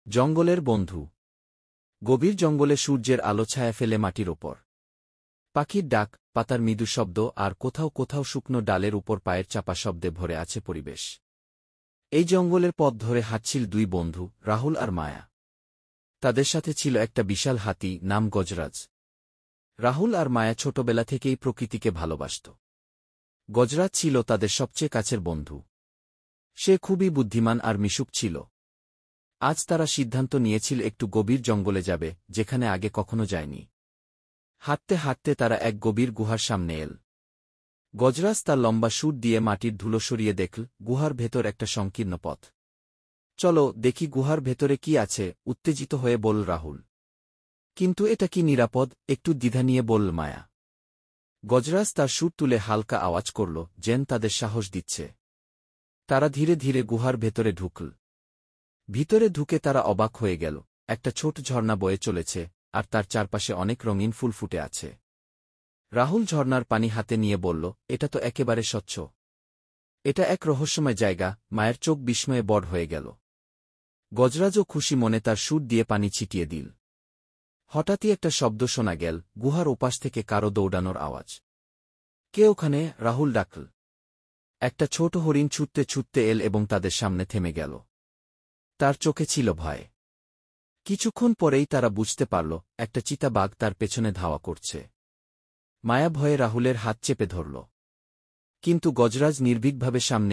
জঙ্গলের বন্ধু। গভীর জঙ্গলে সূর্যের আলো ছায়া ফেলে মাটির ওপর। পাখির ডাক, পাতার মৃদু শব্দ আর কোথাও কোথাও শুকনো ডালের উপর পায়ের চাপা শব্দে ভরে আছে পরিবেশ। এই জঙ্গলের পথ ধরে হাঁটছিল দুই বন্ধু, রাহুল আর মায়া। তাদের সাথে ছিল একটা বিশাল হাতি, নাম গজরাজ। রাহুল আর মায়া ছোটবেলা থেকেই প্রকৃতিকে ভালোবাসত। গজরাজ ছিল তাদের সবচেয়ে কাছের বন্ধু। সে খুবই বুদ্ধিমান আর মিশুক ছিল। আজ তারা সিদ্ধান্ত নিয়েছিল একটু গভীর জঙ্গলে যাবে, যেখানে আগে কখনো যায়নি। হাঁটতে হাঁটতে তারা এক গভীর গুহার সামনে এল। গজরাজ তার লম্বা সুর দিয়ে মাটির ধুলো সরিয়ে দেখল গুহার ভেতর একটা সংকীর্ণ পথ। চলো দেখি গুহার ভেতরে কি আছে, উত্তেজিত হয়ে বলল রাহুল। কিন্তু এটা কি নিরাপদ, একটু দ্বিধা নিয়ে বলল মায়া। গজরাজ তার সুর তুলে হালকা আওয়াজ করল, যেন তাদের সাহস দিচ্ছে। তারা ধীরে ধীরে গুহার ভেতরে ঢুকল। ভিতরে ঢুকে তারা অবাক হয়ে গেল। একটা ছোট ঝর্ণা বয়ে চলেছে, আর তার চারপাশে অনেক রঙিন ফুল ফুটে আছে। রাহুল ঝর্ণার পানি হাতে নিয়ে বলল, এটা তো একেবারে স্বচ্ছ। এটা এক রহস্যময় জায়গা। মায়ের চোখ বিস্ময়ে বড় হয়ে গেল। গজরাজও খুশি মনে তার সুর দিয়ে পানি ছিটিয়ে দিল। হঠাৎই একটা শব্দ শোনা গেল, গুহার ওপাশ থেকে কারো দৌড়ানোর আওয়াজ। কে ওখানে? রাহুল ডাকল। একটা ছোট হরিণ ছুটতে ছুটতে এল এবং তাদের সামনে থেমে গেল। তার চোখে ছিল ভয়। কিছুক্ষণ পরেই তারা বুঝতে পারল, একটা চিতাবাঘ তার পেছনে ধাওয়া করছে। মায়া ভয়ে রাহুলের হাত চেপে ধরল। কিন্তু গজরাজ নির্ভীকভাবে সামনে